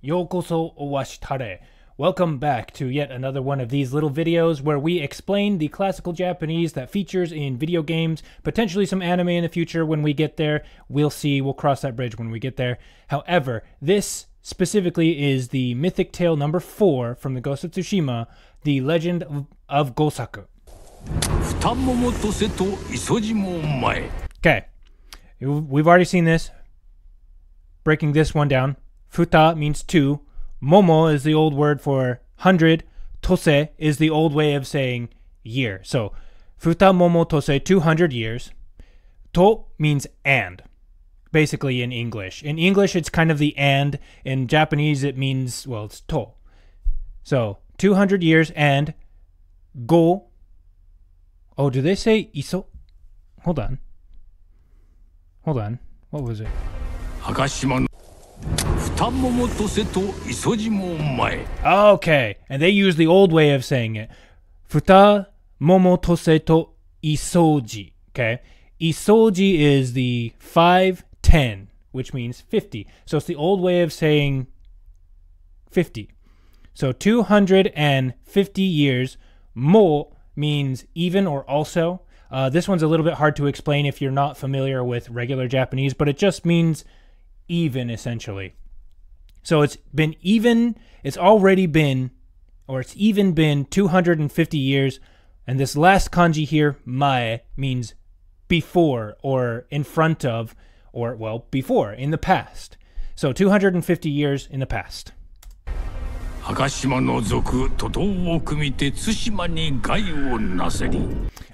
Yokoso owashitare. Welcome back to yet another one of these little videos where we explain the classical Japanese that features in video games, potentially some anime in the future when we get there. We'll see, we'll cross that bridge when we get there. However, this specifically is the Mythic Tale number 4 from the Ghost of Tsushima, the Legend of Gosaku. Okay, we've already seen this. Breaking this one down. Futa means 2. Momo is the old word for 100. Tose is the old way of saying year. So, Futa momo tose, 200 years. To means and, basically in English. In English, it's kind of the and. In Japanese, it means, well, it's to. So, 200 years and go. Oh, do they say iso? Hold on. Hold on. What was it? Okay, and they use the old way of saying it. Futa momo tose to isoji. Okay, isoji is the 510, which means 50. So it's the old way of saying 50. So 250 years. Mo means even or also. This one's a little bit hard to explain if you're not familiar with regular Japanese, but it just means even, essentially. So it's been even, it's already been, or it's even been 250 years, and this last kanji here, mae, means before, or in front of, or, well, before, in the past. So 250 years in the past.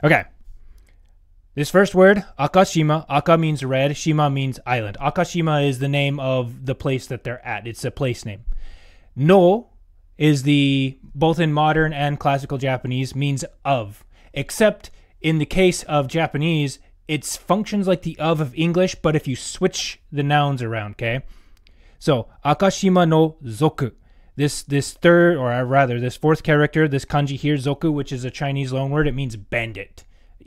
Okay. This first word, Akashima, Aka means red, Shima means island. Akashima is the name of the place that they're at. It's a place name. No is the, both in modern and classical Japanese, means of. Except in the case of Japanese, it functions like the of English, but if you switch the nouns around, okay? So, Akashima no zoku. This third, or rather, this fourth character, this kanji here, zoku, which is a Chinese loanword, it means bandit,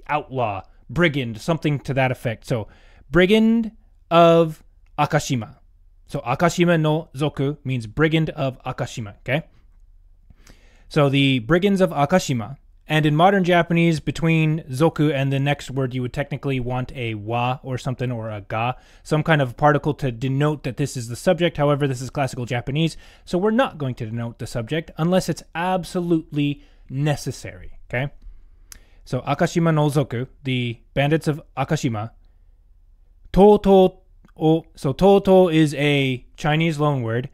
outlaw, brigand, something to that effect. So, brigand of Akashima. So, Akashima no zoku means brigand of Akashima, okay? So, the brigands of Akashima. And in modern Japanese, between zoku and the next word, you would technically want a wa or something, or a ga, some kind of particle to denote that this is the subject. However, this is classical Japanese, so we're not going to denote the subject unless it's absolutely necessary, okay? So, Akashima no zoku, the bandits of Akashima. Toto, so toto is a Chinese loanword.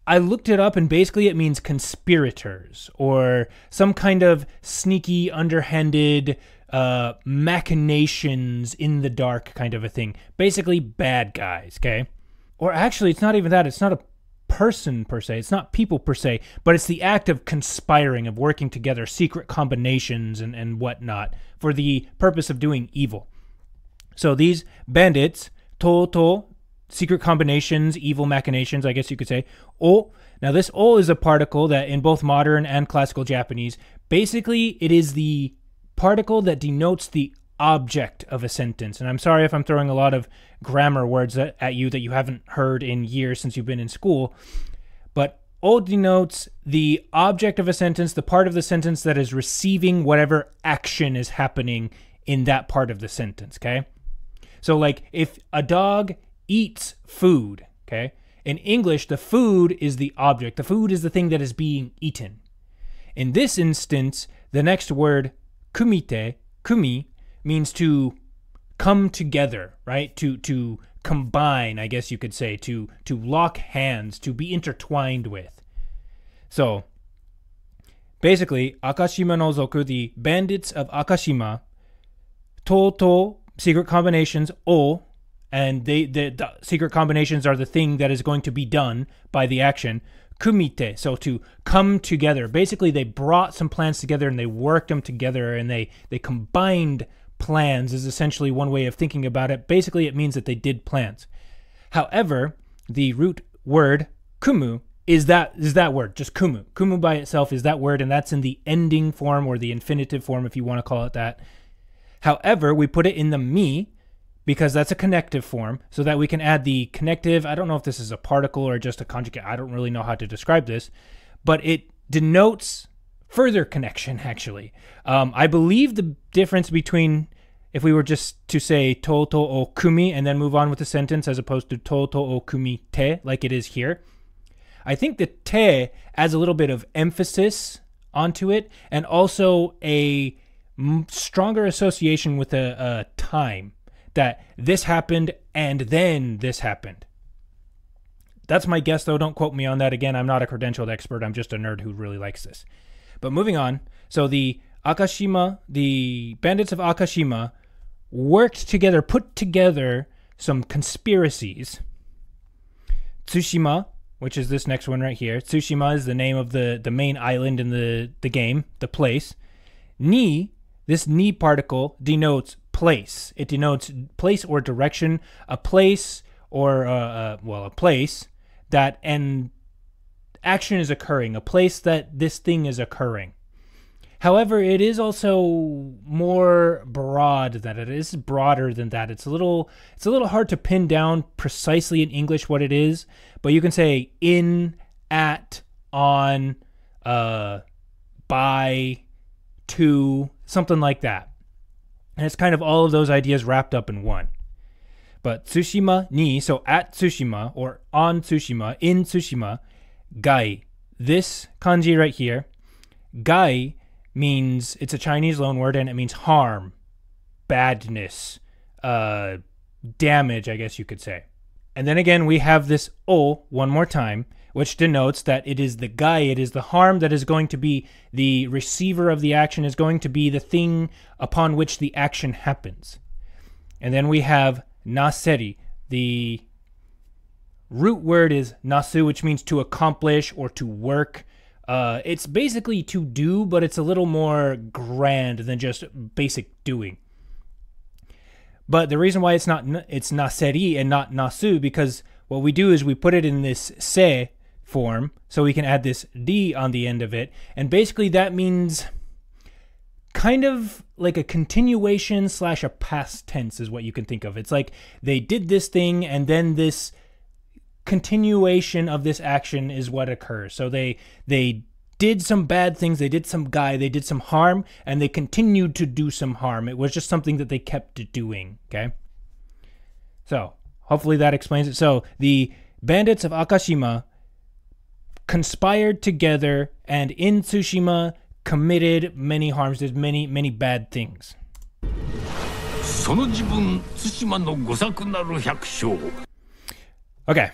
I looked it up, and basically it means conspirators, or some kind of sneaky, underhanded machinations in the dark kind of a thing. Basically bad guys, okay? Or actually, it's not even that. It's not a person per se. It's not people per se, but it's the act of conspiring, of working together, secret combinations and whatnot for the purpose of doing evil. So these bandits, toto, secret combinations, evil machinations, I guess you could say. O. Now this O is a particle that in both modern and classical Japanese, basically it is the particle that denotes the object of a sentence. And I'm sorry if I'm throwing a lot of grammar words at you that you haven't heard in years since you've been in school. But O denotes the object of a sentence, the part of the sentence that is receiving whatever action is happening in that part of the sentence, okay? So like if a dog eats food, okay? In English, the food is the object. The food is the thing that is being eaten. In this instance, the next word, kumite, kumi, means to come together, right? To combine, I guess you could say, to lock hands, to be intertwined with. So, basically, Akashima no zoku, the bandits of Akashima, toto, secret combinations, o, and the secret combinations are the thing that is going to be done by the action. Kumite, so to come together. Basically, they brought some plans together and they worked them together and they combined plans is essentially one way of thinking about it. Basically, it means that they did plans. However, the root word kumu is that word, just kumu. Kumu by itself is that word, and that's in the ending form or the infinitive form, if you want to call it that. However, we put it in the mi because that's a connective form, so that we can add the connective. I don't know if this is a particle or just a conjugate. I don't really know how to describe this, but it denotes further connection, actually. I believe the difference between, if we were just to say to o kumi and then move on with the sentence as opposed to to o kumi te, like it is here, I think the te adds a little bit of emphasis onto it and also a stronger association with a time, that this happened and then this happened. That's my guess, though. Don't quote me on that. Again, I'm not a credentialed expert. I'm just a nerd who really likes this. But moving on. So the Akashima, the bandits of Akashima worked together, put together some conspiracies. Tsushima, which is this next one right here. Tsushima is the name of the main island in the game, the place. Ni, this ni particle denotes place. It denotes place or direction, a place or, a place that an action is occurring, a place that this thing is occurring. However, it is also more broad than it is, broader than that. It's a little hard to pin down precisely in English what it is, but you can say in, at, on, by, to, something like that. And it's kind of all of those ideas wrapped up in one. But Tsushima ni, so at Tsushima or on Tsushima, in Tsushima, gai. This kanji right here, gai, means, it's a Chinese loan word and it means harm, badness, damage, I guess you could say. And then again, we have this o one more time, which denotes that it is the gai, it is the harm that is going to be the receiver of the action, is going to be the thing upon which the action happens. And then we have naseri. The root word is nasu, which means to accomplish or to work. It's basically to do, but it's a little more grand than just basic doing. But the reason why it's naseri and not nasu, because what we do is we put it in this se form, so we can add this di on the end of it, and basically that means kind of like a continuation / a past tense is what you can think of. It's like they did this thing and then this continuation of this action is what occurs. So they did some bad things, they did some they did some harm, and they continued to do some harm. It was just something that they kept doing, okay? So hopefully that explains it. So the bandits of Akashima conspired together and in Tsushima committed many harms, did many bad things. Okay.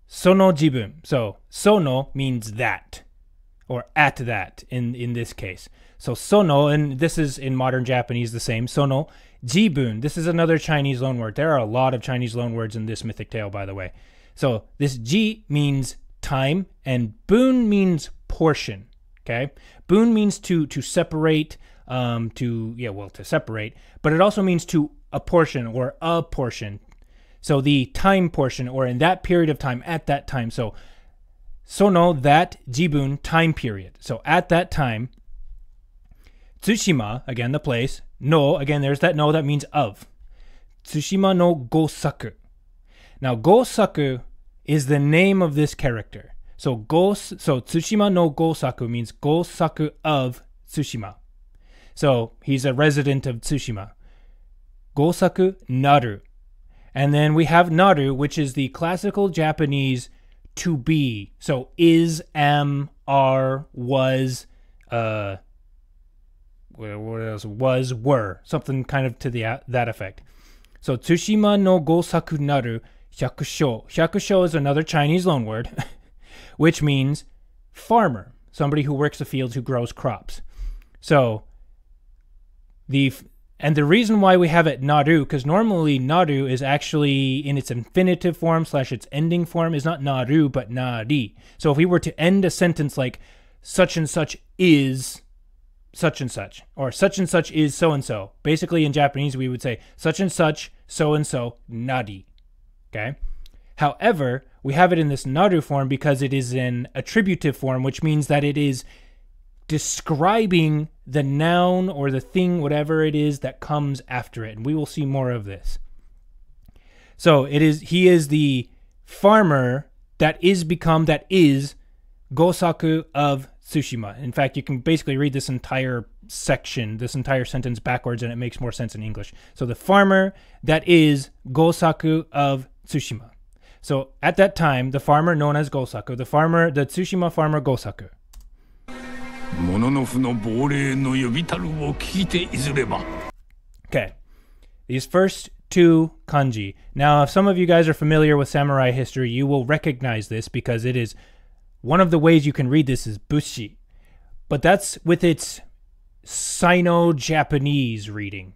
Sono jibun. So sono means that, or at that in this case. So sono, and this is in modern Japanese the same. Sono jibun. This is another Chinese loanword. There are a lot of Chinese loanwords in this mythic tale, by the way. So this ji means time, and bun means portion. Okay, bun means to separate, to separate, but it also means to a portion or a portion. So the time portion, or in that period of time, at that time. So sono, that, jibun, time period. So at that time, Tsushima, again the place, no, again there's that no, that means of. Tsushima no Gosaku. Now Gosaku is the name of this character. So Tsushima no Gosaku means Gosaku of Tsushima. So he's a resident of Tsushima. Gosaku naru. And then we have naru, which is the classical Japanese to be. So is, am, are, was, what else? Was, were. Something kind of to that effect. So Tsushima no Gosaku naru hyakusho. Hyakusho is another Chinese loanword, which means farmer, somebody who works the fields, who grows crops. So and the reason why we have it naru, because normally naru is actually in its infinitive form / its ending form is not naru but nari. So if we were to end a sentence like such and such is such and such, or such and such is so and so, basically in Japanese we would say such and such so and so nari. Okay. However, we have it in this naru form because it is an attributive form, which means that it is describing the noun or the thing, whatever it is that comes after it. And we will see more of this. So he is the farmer that is Gosaku of Tsushima. In fact, you can basically read this entire section, this entire sentence backwards, and it makes more sense in English. So the farmer that is Gosaku of Tsushima. So at that time, the farmer known as Gosaku, the Tsushima farmer Gosaku. Okay, these first two kanji. Now, if some of you guys are familiar with samurai history, you will recognize this because it is one of the ways you can read this is bushi. But that's with its Sino-Japanese reading.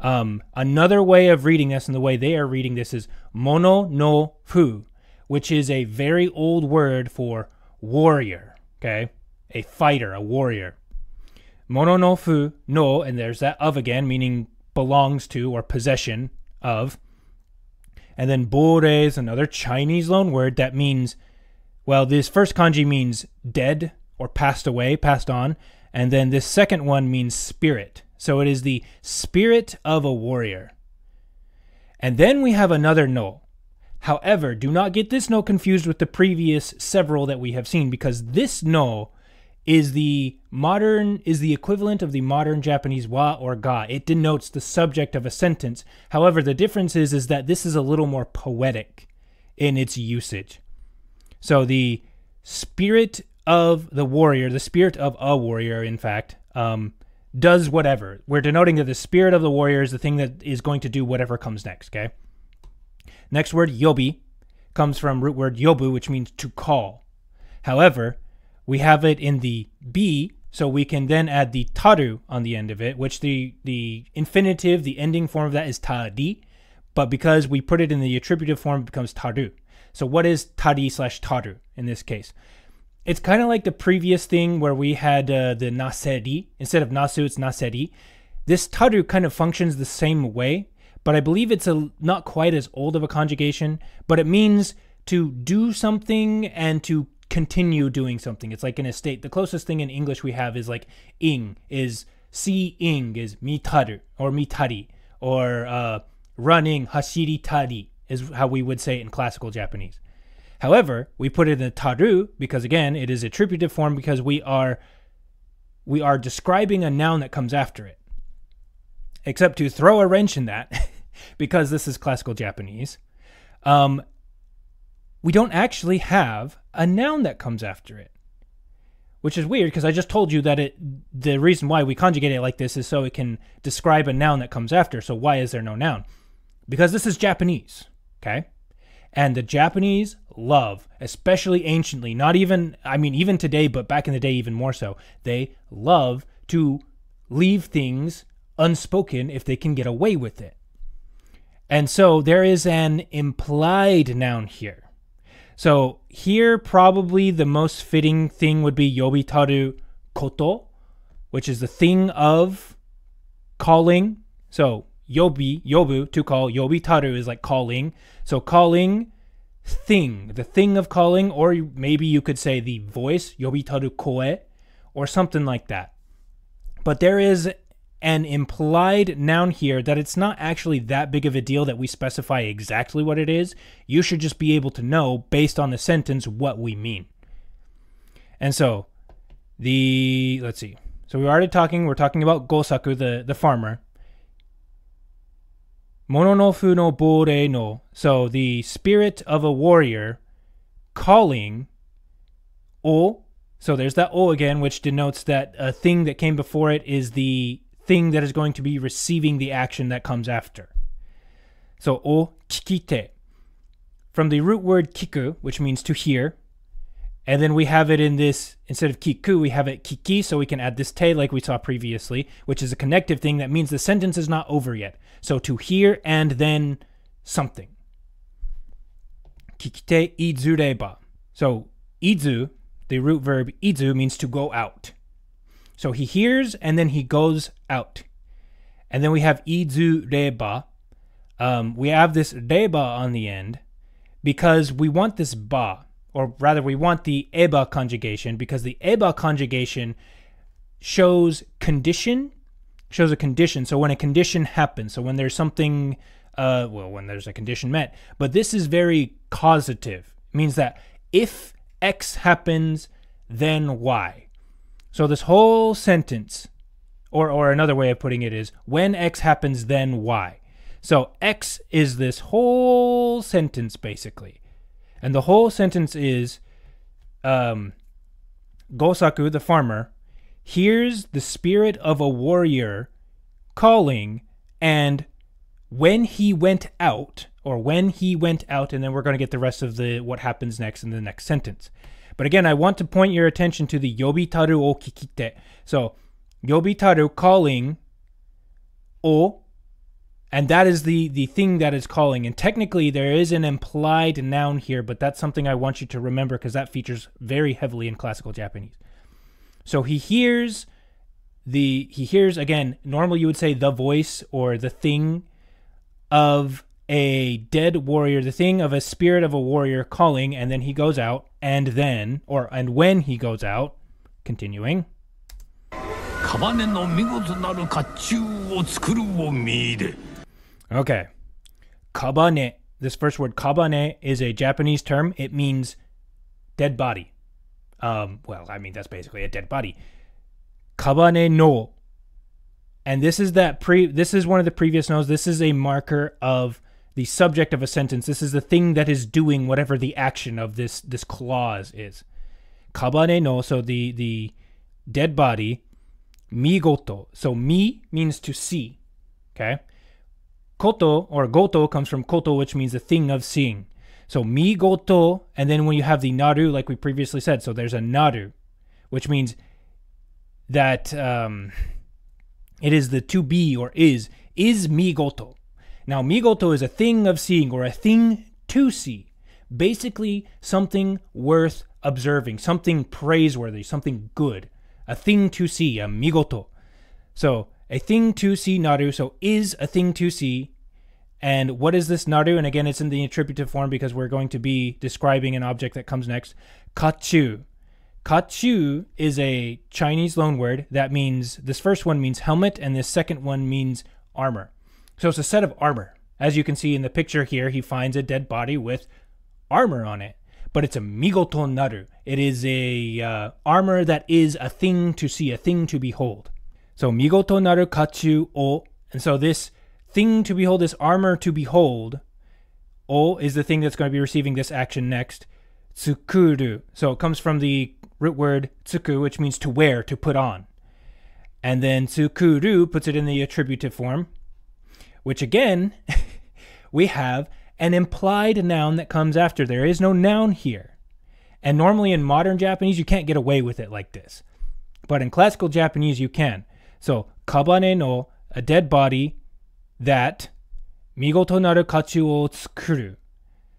Another way of reading this, and the way they are reading this, is mono no fu, which is a very old word for warrior, okay? A fighter, a warrior. Mono no fu, no, and there's that of again, meaning belongs to or possession of. And then bore is another Chinese loan word that means, well, this first kanji means dead or passed away, passed on. And then this second one means spirit. So it is the spirit of a warrior. And then we have another no. However, do not get this no confused with the previous several that we have seen, because this no is the equivalent of the modern Japanese wa or ga. It denotes the subject of a sentence. However, the difference is that this is a little more poetic in its usage. So the spirit of the warrior, the spirit of a warrior, in fact, does whatever. We're denoting that the spirit of the warrior is the thing that is going to do whatever comes next, okay? Next word, yobi, comes from root word yobu, which means to call. However, we have it in the be, so we can then add the taru on the end of it, which the infinitive, the ending form of that is tari, but because we put it in the attributive form, it becomes taru. So what is tari/taru in this case? It's kind of like the previous thing where we had the naseri. Instead of nasu, it's naseri. This taru kind of functions the same way, but I believe it's not quite as old of a conjugation, but it means to do something and to continue doing something. It's like in a state. The closest thing in English we have is like ing, is seeing is mitaru or mitari, or running, hashiritari is how we would say it in classical Japanese. However, we put it in taru because, again, it is attributive form because we are describing a noun that comes after it. Except to throw a wrench in that, because this is classical Japanese, we don't actually have a noun that comes after it. Which is weird because I just told you that the reason why we conjugate it like this is so it can describe a noun that comes after. So why is there no noun? Because this is Japanese, okay? And the Japanese love, especially anciently, even today, but back in the day even more so, they love to leave things unspoken if they can get away with it. And so there is an implied noun here. So here probably the most fitting thing would be yobitaru koto, which is the thing of calling. So yobu, to call. Yobitaru is like calling. So calling, thing, the thing of calling, or maybe you could say the voice, yobitaru koe, or something like that. But there is an implied noun here that it's not actually that big of a deal that we specify exactly what it is. You should just be able to know, based on the sentence, what we mean. And so, let's see. So we're talking about Gosaku, the farmer. Mononofu no bore no. So the spirit of a warrior calling o. So there's that o again, which denotes that a thing that came before it is the thing that is going to be receiving the action that comes after. So o kikite. From the root word kiku, which means to hear. And then we have it in this, instead of kiku, we have it kiki, so we can add this te like we saw previously, which is a connective thing that means the sentence is not over yet. So to hear and then something. Kikite izureba. So izu, the root verb izu, means to go out. So he hears and then he goes out. And then we have izureba. We have this reba on the end because we want this ba. Or rather, we want the eba conjugation, because the eba conjugation shows condition, shows a condition. So when a condition happens, so when there's something, when there's a condition met, but this is very causative. It means that if X happens, then Y. So this whole sentence, or another way of putting it is, when X happens, then Y. So X is this whole sentence, basically. And the whole sentence is, Gosaku, the farmer, hears the spirit of a warrior calling, and when he went out, and then we're going to get the rest of what happens next in the next sentence. But again, I want to point your attention to the yobitaru o kikite. So, yobitaru, calling, o, and that is the thing that is calling. And technically, there is an implied noun here, but that's something I want you to remember because that features very heavily in classical Japanese. So he hears, again, normally you would say the voice or the thing of a dead warrior, the thing of a spirit of a warrior calling, and then he goes out, and when he goes out, continuing. Okay. Kabane. This first word, kabane, is a Japanese term. It means dead body. That's basically a dead body. Kabane no. And this is one of the previous no's. This is a marker of the subject of a sentence. This is the thing that is doing whatever the action of this clause is. Kabane no, so the dead body. Migoto. So mi means to see. Okay? Koto or goto comes from koto, which means the thing of seeing. So migoto, and then when you have the naru, like we previously said, so there's a naru, which means that it is the to be or is migoto. Now, migoto is a thing of seeing or a thing to see. Basically, something worth observing, something praiseworthy, something good. A thing to see, a migoto. So, a thing to see, naru. So, is a thing to see. And what is this naru? And again, it's in the attributive form because we're going to be describing an object that comes next. Kachu. Kachu is a Chinese loanword that means, this first one means helmet, and this second one means armor. So, it's a set of armor. As you can see in the picture here, he finds a dead body with armor on it. But it's a migoto naru. It is a armor that is a thing to see, a thing to behold. So migoto naru kachu o, and so this thing to behold, this armor to behold, o is the thing that's going to be receiving this action next. Tsukuru. So it comes from the root word tsuku, which means to wear, to put on. And then tsukuru puts it in the attributive form, which again, we have an implied noun that comes after. There is no noun here. And normally in modern Japanese, you can't get away with it like this. But in classical Japanese, you can. So, kabane no, a dead body that migoto naru kachu o tsukuru.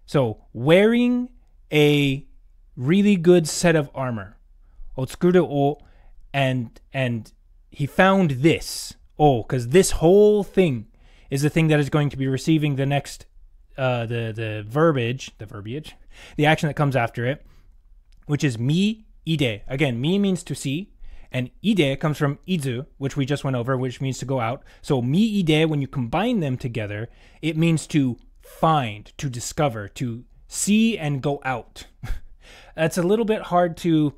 So, wearing a really good set of armor. O tsukuru o, and he found this. Oh, because this whole thing is the thing that is going to be receiving the next the verbiage, the action that comes after it, which is mi ide. Again, mi means to see, and ide comes from izu, which we just went over, which means to go out. So mi ide, when you combine them together, it means to find, to discover, to see and go out. That's a little bit hard to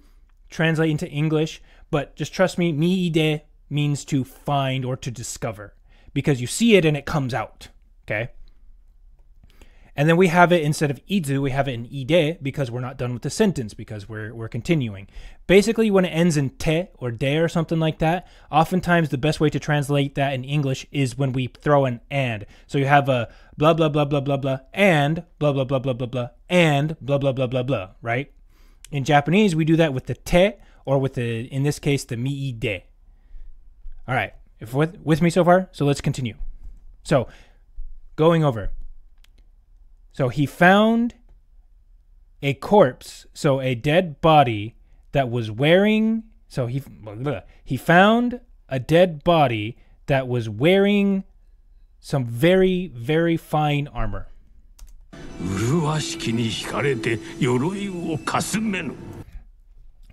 translate into English, but just trust me, mi ide means to find or to discover, because you see it and it comes out, okay? And then we have it, instead of izu, we have it in ide because we're not done with the sentence, because we're continuing. Basically, when it ends in te or de or something like that, oftentimes the best way to translate that in English is when we throw an and. So you have a blah, blah, blah, blah, blah, blah, and blah, blah, blah, blah, blah, blah, and blah, blah, blah, blah, blah, right? In Japanese, we do that with the te, or with the, in this case, the mi de. All right, if with me so far, so let's continue. So, going over. So he found a corpse, so a dead body that was wearing, so he found a dead body that was wearing some very, very fine armor.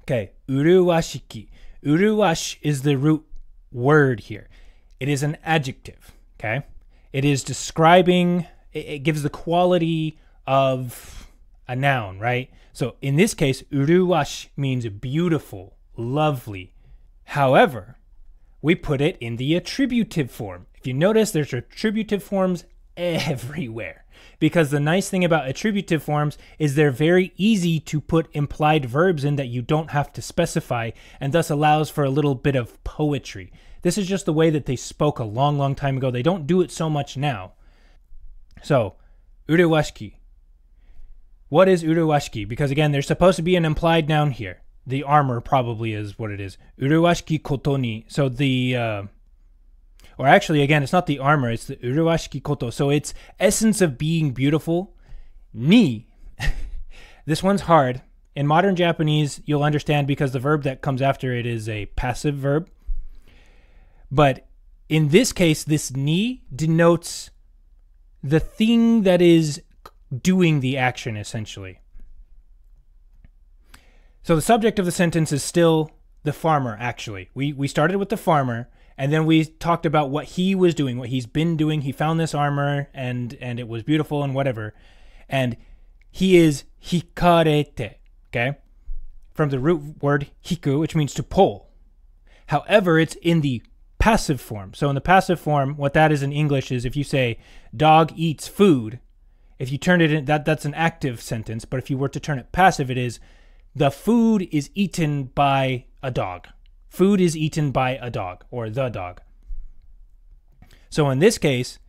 Okay, uruwashiki. Uruwashi is the root word here. It is an adjective, okay? It is describing, it gives the quality of a noun, right? So in this case, uruwashi means beautiful, lovely. However, we put it in the attributive form. If you notice, there's attributive forms everywhere. Because the nice thing about attributive forms is they're very easy to put implied verbs in that you don't have to specify, and thus allows for a little bit of poetry. This is just the way that they spoke a long, long time ago. They don't do it so much now. So, urewashiki. What is urewashiki? Because again, there's supposed to be an implied noun here. The armor probably is what it is. Urewashiki koto ni. So the... or actually, again, it's not the armor, it's the urewashiki koto. So it's essence of being beautiful. Ni. This one's hard. In modern Japanese, you'll understand because the verb that comes after it is a passive verb. But in this case, this ni denotes the thing that is doing the action, essentially. So the subject of the sentence is still the farmer, actually. We started with the farmer, and then we talked about what he was doing, what he's been doing. He found this armor, and it was beautiful and whatever. And he is hikarete, okay? From the root word hiku, which means to pull. However, it's in the passive form. So in the passive form, what that is in English is if you say, dog eats food, if you turn it in, that's an active sentence. But if you were to turn it passive, it is, the food is eaten by a dog. Food is eaten by a dog, or the dog. So in this case,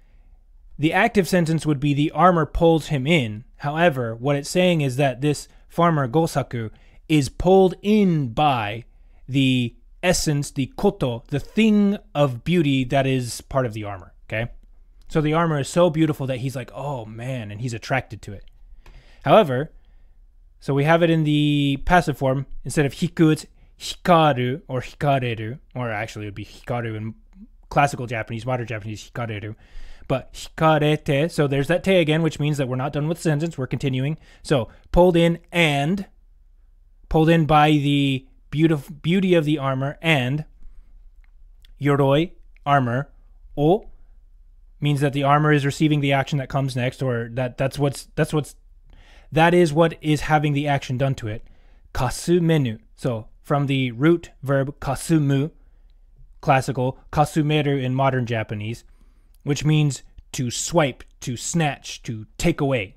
the active sentence would be the armor pulls him in. However, what it's saying is that this farmer, Gosaku, is pulled in by the essence, the koto, the thing of beauty that is part of the armor, okay? So the armor is so beautiful that he's like, oh man, and he's attracted to it. However, so we have it in the passive form. Instead of hiku, it's hikaru or hikareru, or actually it would be hikaru in classical Japanese, modern Japanese, hikareru. But hikarete, so there's that te again, which means that we're not done with the sentence, we're continuing. So pulled in and, pulled in by the beauty of the armor, and yoroi, armor, o means that the armor is receiving the action that comes next, or that is what is having the action done to it. Kasumenu. So from the root verb kasumu, classical, kasumeru in modern Japanese, which means to swipe, to snatch, to take away.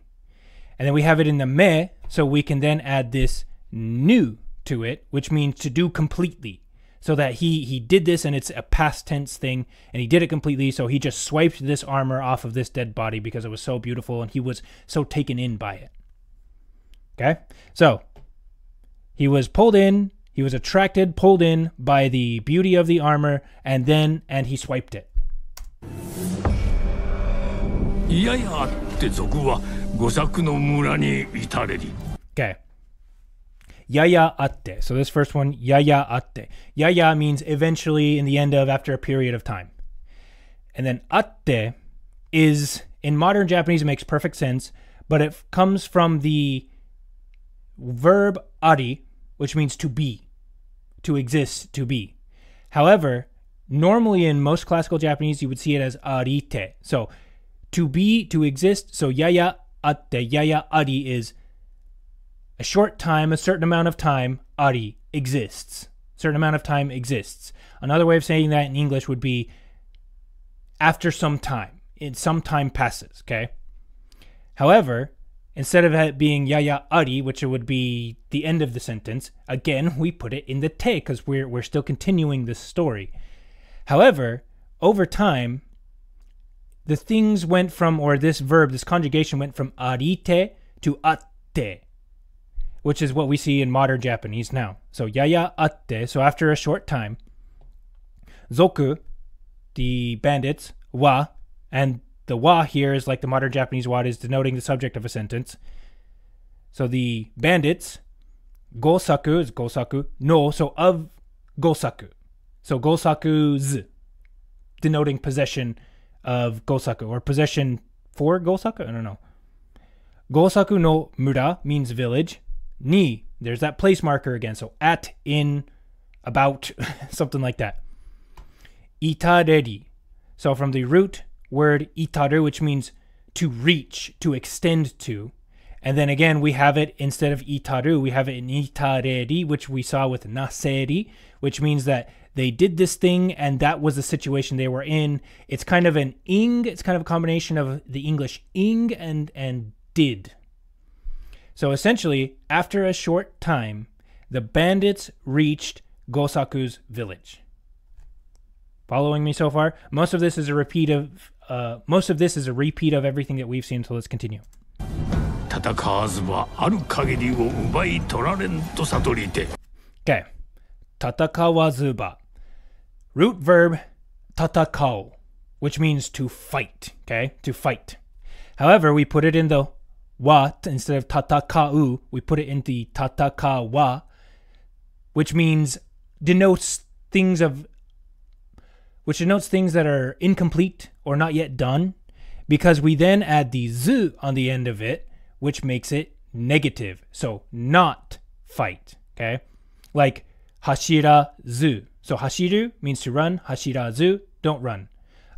And then we have it in the me, so we can then add this nu to it, which means to do completely. So that he did this, and it's a past tense thing, and he did it completely, so he just swiped this armor off of this dead body because it was so beautiful, and he was so taken in by it. Okay? So, he was pulled in, he was attracted, pulled in by the beauty of the armor, and he swiped it. Okay. Yaya atte. So this first one, yaya atte. Yaya means eventually, in the end of, after a period of time. And then atte is, in modern Japanese, it makes perfect sense, but it comes from the verb ari, which means to be, to exist, to be. However, normally in most classical Japanese, you would see it as arite. So to be, to exist. So yaya atte, yaya ari is a short time, a certain amount of time, ari, exists. Certain amount of time exists. Another way of saying that in English would be after some time. Some time passes, okay? However, instead of it being yaya ari, which it would be the end of the sentence, again, we put it in the te because we're still continuing this story. However, over time, the things went from, or this verb, this conjugation went from arite to atte, which is what we see in modern Japanese now. So yaya atte, so after a short time, zoku, the bandits, wa, and the wa here is like the modern Japanese wa, is denoting the subject of a sentence. So the bandits, gosaku is gosaku, no, so of gosaku. So gosaku's, denoting possession of Gosaku, or possession for Gosaku? I don't know. Gosaku no mura means village. Ni, there's that place marker again. So at, in, about, something like that. Itareri. So from the root word itaru, which means to reach, to extend to. And then again, we have it, instead of itaru, we have it in itareri, which we saw with naseri, which means that they did this thing and that was the situation they were in. It's kind of an ing, it's kind of a combination of the English ing and did. So essentially, after a short time, the bandits reached Gosaku's village. Following me so far? Most of this is a repeat of everything that we've seen, so let's continue. Okay. Tatakawazuba. Root verb tatakao, which means to fight. Okay? To fight. However, we put it in the wa instead of tatakau, we put it in the tatakawa, which denotes things that are incomplete or not yet done, because we then add the zu on the end of it, which makes it negative. So not fight, okay? Like hashirazu. So hashiru means to run, hashirazu, don't run.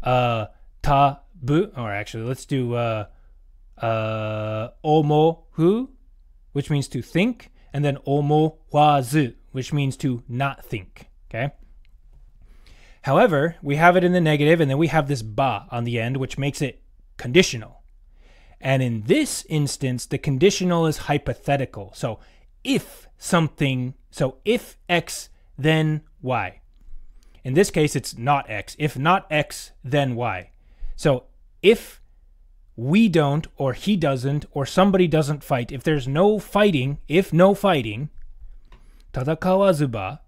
Tabu, or actually let's do omohu, which means to think, and then omowazu, which means to not think, okay? However, we have it in the negative, and then we have this ba on the end, which makes it conditional. And in this instance, the conditional is hypothetical. So if X, then Y. In this case, it's not X. If not X, then Y. So if we don't, or he doesn't, or somebody doesn't fight, if there's no fighting, tatakawazuba,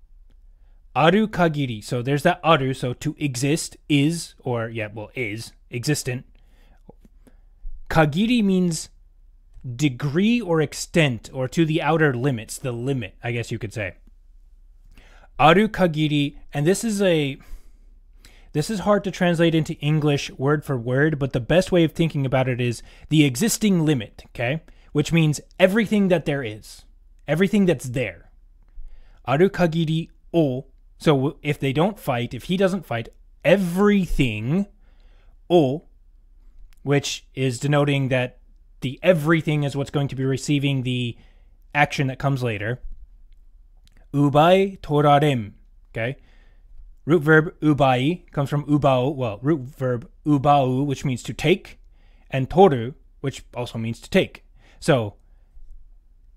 aru kagiri. So there's that aru, so to exist, is, is, existent. Kagiri means degree or extent, or to the outer limits, the limit, I guess you could say. Aru kagiri, and this is hard to translate into English word for word, but the best way of thinking about it is the existing limit, okay? Which means everything that there is, everything that's there. Aru kagiri o. So if they don't fight, if he doesn't fight, everything o, which is denoting that the everything is what's going to be receiving the action that comes later. Ubai torarem, okay? Root verb ubai comes from ubao, root verb ubao, which means to take, and toru, which also means to take. So,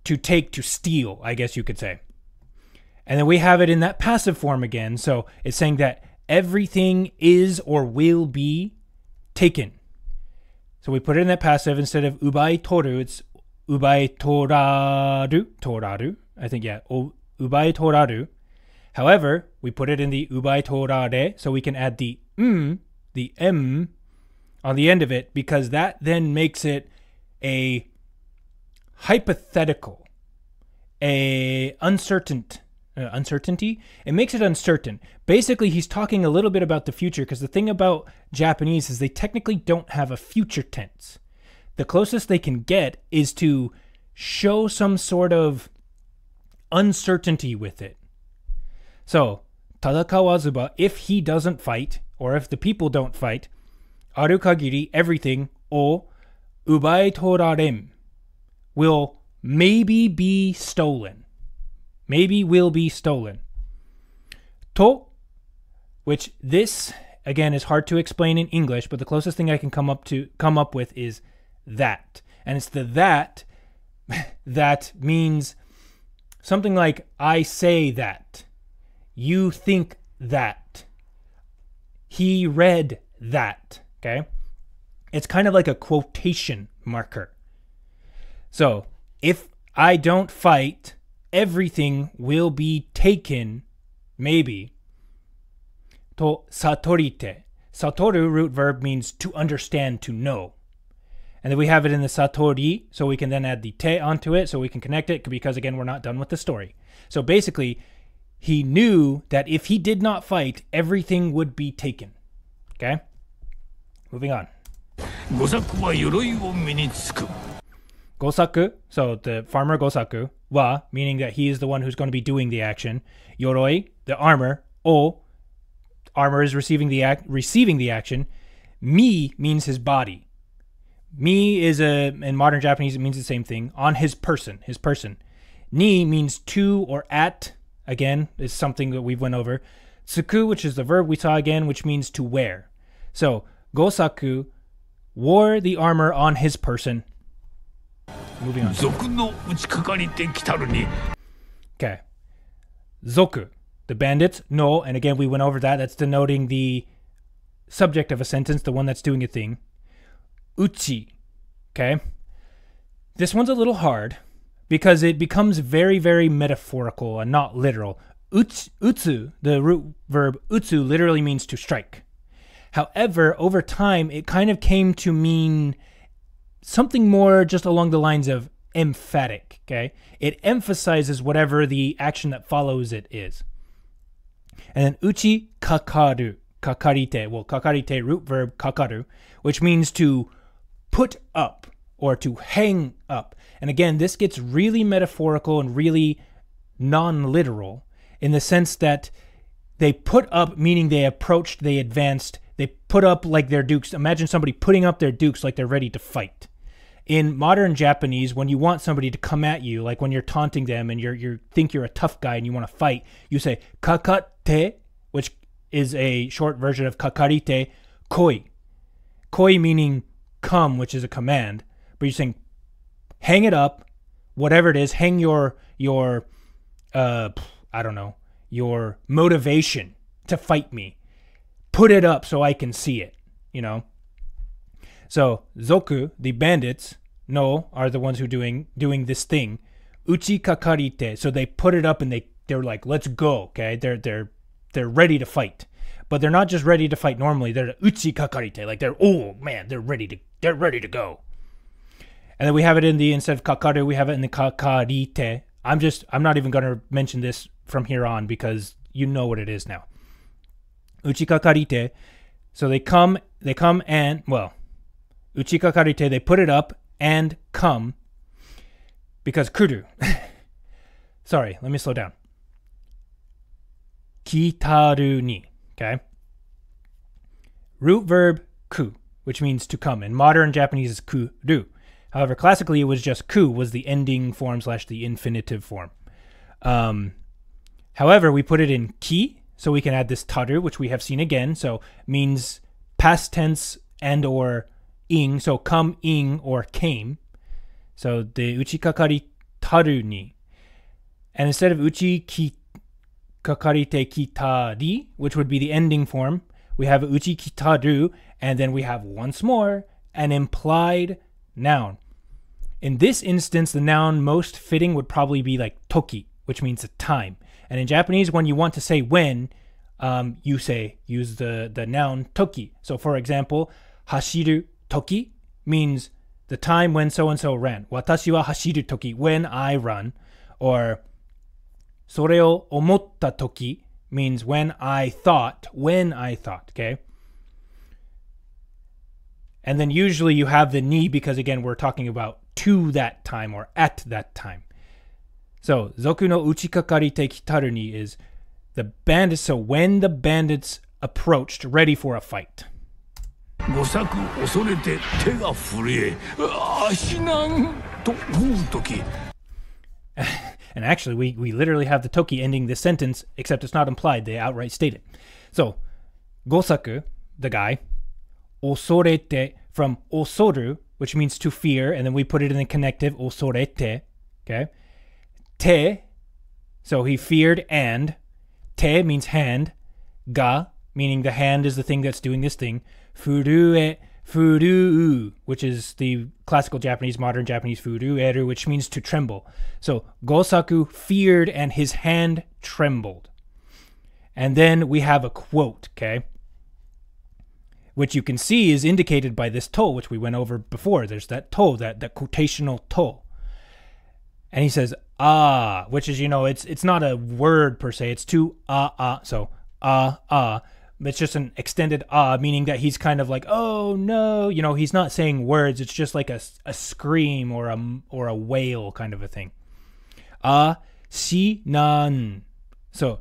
to take, to steal, I guess you could say. And then we have it in that passive form again, so it's saying that everything is or will be taken. So we put it in that passive. Instead of ubai toru, it's ubai toraru. I think, ubai toraru. However, we put it in the ubai torare, so we can add the m on the end of it, because that then makes it a hypothetical, uncertainty. It makes it uncertain. Basically, he's talking a little bit about the future, because the thing about Japanese is they technically don't have a future tense. The closest they can get is to show some sort of uncertainty with it. So, tadakawazuba, if he doesn't fight, or if the people don't fight, aru kagiri, everything, o ubai torarem, will maybe be stolen. Maybe will be stolen. To, which this, again, is hard to explain in English, but the closest thing I can come up with is that. And it's the that means something like, I say that. You think that. He read that. Okay? It's kind of like a quotation marker. So, if I don't fight, everything will be taken, maybe. To satorite. Satoru, root verb, means to understand, to know. And then we have it in the satori, so we can then add the te onto it, so we can connect it, because again, we're not done with the story. So basically, he knew that if he did not fight, everything would be taken. Okay? Moving on. Gosaku, so the farmer Gosaku, wa, meaning that he is the one who's going to be doing the action. Yoroi, the armor. O, armor is receiving the action. Mi means his body. Mi is in modern Japanese, it means the same thing. On his person. Ni means to or at. Again, is something that we've went over. Tsuku, which is the verb we saw again, which means to wear. So, Gosaku wore the armor on his person. Moving on. Okay. Zoku, the bandits. No, and again, we went over that. That's denoting the subject of a sentence, the one that's doing a thing. Uchi. Okay. This one's a little hard because it becomes very, very metaphorical and not literal. Utsu, the root verb utsu, literally means to strike. However, over time, it kind of came to mean something more just along the lines of emphatic, okay? It emphasizes whatever the action that follows it is. And then uchi kakaru, kakarite. Well, kakarite, root verb kakaru, which means to put up or to hang up. And again, this gets really metaphorical and really non-literal in the sense that they put up, meaning they approached, they advanced, they put up like their dukes. Imagine somebody putting up their dukes like they're ready to fight. In modern Japanese, when you want somebody to come at you, like when you're taunting them and you think you're a tough guy and you want to fight, you say kakate, which is a short version of kakarite, koi. Koi meaning come, which is a command. But you're saying hang it up, whatever it is, hang your I don't know, your motivation to fight me. Put it up so I can see it, you know? So, Zoku, the bandits, no, are the ones who doing this thing. Uchi kakarite, so they put it up and they're like, let's go, okay? They're ready to fight. But they're not just ready to fight normally, they're uchi kakarite, like they're ready to go. And then we have it instead of kakaru, we have it in the kakarite. I'm not even going to mention this from here on because you know what it is now. Uchi kakarite. So they come and, well, uchi kakarite, they put it up and come because kuru. Sorry, let me slow down. Kitaru ni, okay? Root verb ku, which means to come. In modern Japanese is kuru. However, classically, it was just ku was the ending form / the infinitive form. However, we put it in ki, so we can add this taru, which we have seen again. So means past tense and or ing, so come ing or came. So the uchi kakari taru ni. And instead of uchi kakarite kitari, which would be the ending form, we have uchi kitaru, and then we have once more an implied noun. In this instance, the noun most fitting would probably be like toki, which means a time. And in Japanese, when you want to say when, use the noun toki. So for example, hashiru toki means the time when so-and-so ran. Watashi wa hashiru toki, when I run. Or sore o omotta toki means when I thought, okay? And then usually you have the ni because, again, we're talking about to that time or at that time. So, Zoku no uchikakarite kitaru ni is the bandits. So when the bandits approached, ready for a fight. Gosaku osorete te ga furie, ashinan to omou toki. And actually, we literally have the toki ending this sentence, except it's not implied. They outright state it. So, Gosaku, the guy, osorete from osoru, which means to fear, and then we put it in the connective, osorete, okay? Te, so he feared, and te means hand, ga, meaning the hand is the thing that's doing this thing, furuu, which is the classical Japanese, modern Japanese furueru, which means to tremble. So Gosaku feared and his hand trembled. And then we have a quote, okay? Which you can see is indicated by this to, which we went over before. There's that to, that quotational to. And he says, which is, it's not a word per se. It's to so it's just an extended meaning that he's kind of like, oh no, he's not saying words. It's just like a scream or a wail kind of a thing. Shinan. So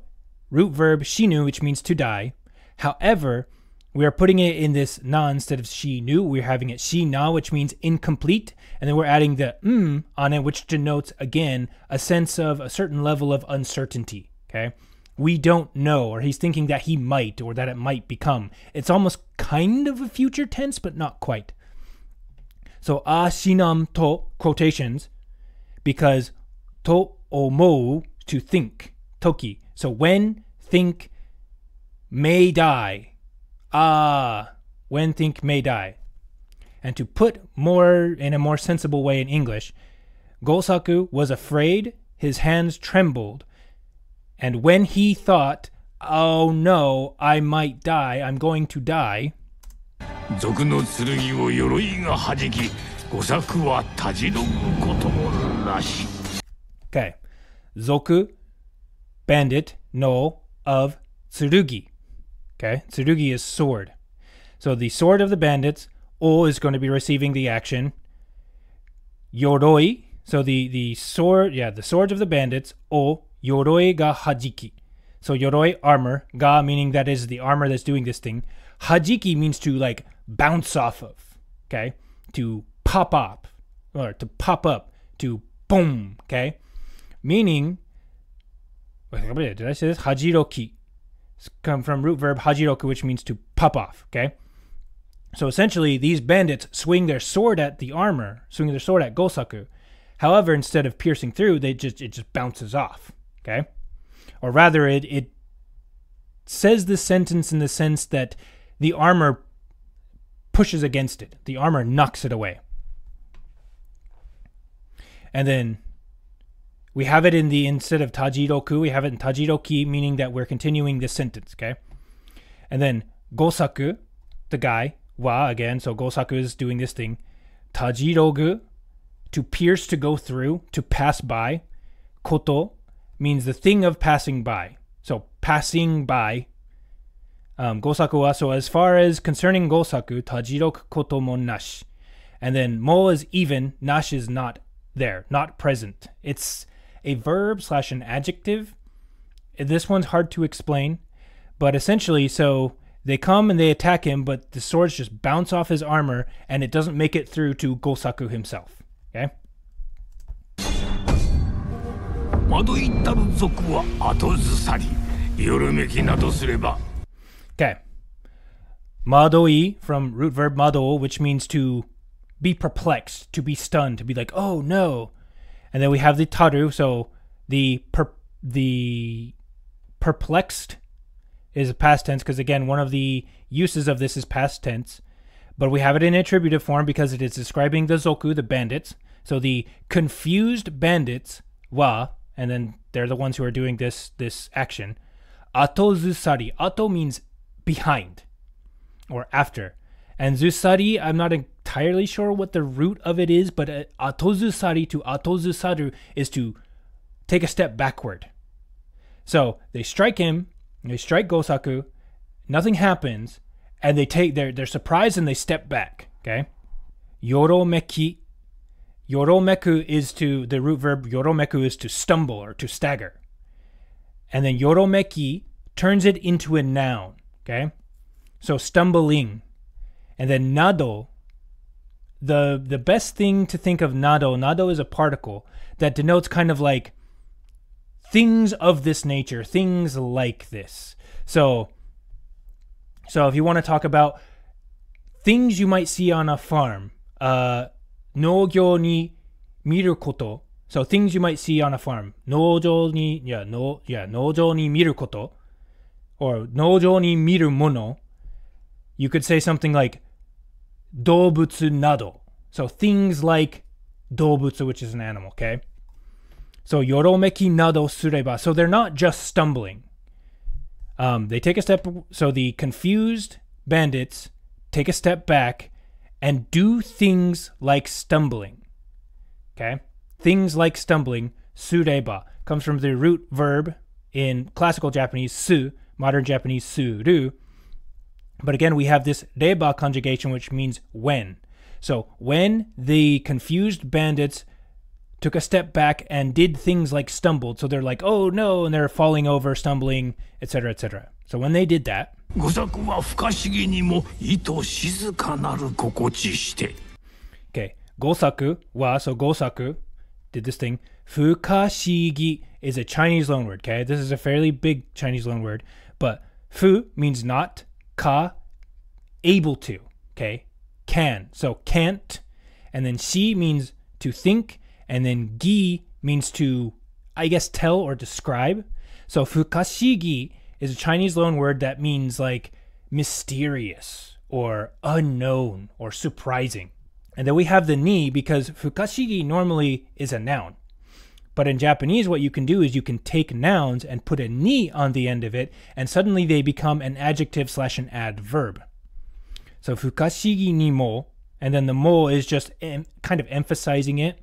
root verb shinu, which means to die. However, we are putting it in this na instead of shinu. We're having it shina, which means incomplete. And then we're adding the on it, which denotes, again, a sense of a certain level of uncertainty. Okay? We don't know, or he's thinking that he might, or that it might become. It's almost kind of a future tense, but not quite. So, shinam to, quotations, because to omou, to think, toki. So, when, think, may die. When, think, may die. And to put more in a more sensible way in English, Gosaku was afraid, his hands trembled, and when he thought, oh no, I might die, I'm going to die, okay, Zoku, bandit, no, of tsurugi. Okay, tsurugi is sword. So the sword of the bandits, O is going to be receiving the action. Yoroi, so the sword, the swords of the bandits, O, yoroi ga hajiki. So yoroi, armor, ga meaning that is the armor that's doing this thing. Hajiki means to like bounce off of, okay? To pop up, or to pop up, to boom, okay? Meaning, did I say this? Hajiroki. It's come from root verb hajiroku, which means to pop off, okay? So essentially, these bandits swing their sword at the armor, swing their sword at Gosaku. However, instead of piercing through, it just bounces off, okay? Or rather, it says this sentence in the sense that the armor pushes against it. The armor knocks it away. And then we have it in the, instead of tajiroku, we have it in tajiroki, meaning that we're continuing this sentence, okay? And then Gosaku, the guy, wa again, so Gosaku is doing this thing. Tajirogu, to pierce, to go through, to pass by. Koto means the thing of passing by. So passing by. Gosaku wa, so as far as concerning Gosaku, tajiroku koto mo nashi. And then mo is even, nash is not there, not present. It's a verb / an adjective. This one's hard to explain, but essentially, so they come and they attack him, but the swords just bounce off his armor, and it doesn't make it through to Gosaku himself. Okay? Okay. Madoi, from root verb mado, which means to be perplexed, to be stunned, to be like, oh no. And then we have the taru, so the perplexed is a past tense, because again, one of the uses of this is past tense. But we have it in attributive form because it is describing the zoku, the bandits. So the confused bandits, wa, and then they're the ones who are doing this action. Ato zusari. Ato means behind or after. And zusari, I'm not entirely sure what the root of it is, but ato zusari to ato zusaru is to take a step backward. So they strike him, they strike Gosaku, nothing happens, and they're surprised and they step back. Okay? Yoromeki. Yoromeku is to, the root verb yoromeku is to stumble or to stagger. And then yoromeki turns it into a noun. Okay? So stumbling. And then nado, the best thing to think of nado is a particle that denotes kind of like things of this nature, things like this. So if you want to talk about things you might see on a farm, nogyo ni miru koto. So things you might see on a farm. Nojo ni miru koto, or nojo ni miru mono. You could say something like dobutsu nado. So things like dobutsu, which is an animal, okay? So yoromeki nado sureba. So they're not just stumbling. They take a step. So the confused bandits take a step back and do things like stumbling. Okay? Things like stumbling, sureba, comes from the root verb in classical Japanese, su, modern Japanese, suru. But again, we have this reba conjugation, which means when. So when the confused bandits took a step back and did things like stumbled. So they're like, oh no, and they're falling over, stumbling, etc., etc. So when they did that, okay, Gosaku wa, so Gosaku did this thing. Fukashigi is a Chinese loanword, okay? This is a fairly big Chinese loanword, but fu means not, ka, able to, okay? Can, so can't, and then shi means to think, and then gi means to, I guess, tell or describe. So fukashigi is a Chinese loanword that means like mysterious or unknown or surprising. And then we have the ni because fukashigi normally is a noun. But in Japanese, what you can do is you can take nouns and put a ni on the end of it, and suddenly they become an adjective / an adverb. So fukashigi ni mo, and then the mo is just kind of emphasizing it.